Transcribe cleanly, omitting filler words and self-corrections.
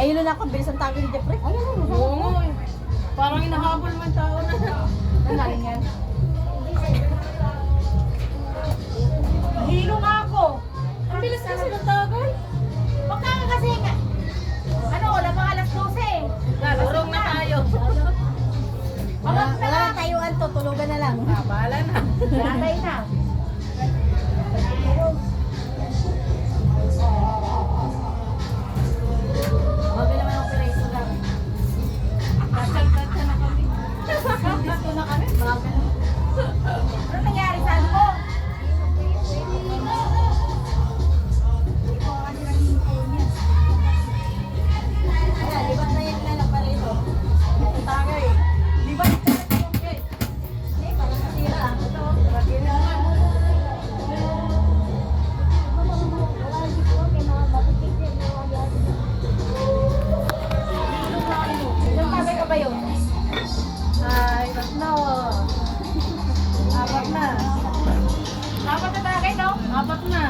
Nahilo na ako, bilis ang tago ni Jeffrey. Oo. Parang inahabol mo yung tao na. Nanaling yan. Hilo nga ako. Ang bilis kasi ng tagal. Baka nga kasi nga. Ano, wala pang alas 12. Urong na tayo. Wala na tayuan to, tulugan na lang. Bahala na. Latay na. Bago naman ang operation lang. Tatsa na kami. Disco na kami. Bago na. Ano nangyari sa ano ko? Ayan, libat na yan na pala ito. Tagay. Di ba? Eh, parang nasira. Ilang tagay ka ba yun? Ay, tatlo. Apat na. Dapat na tagay, no? Apat na.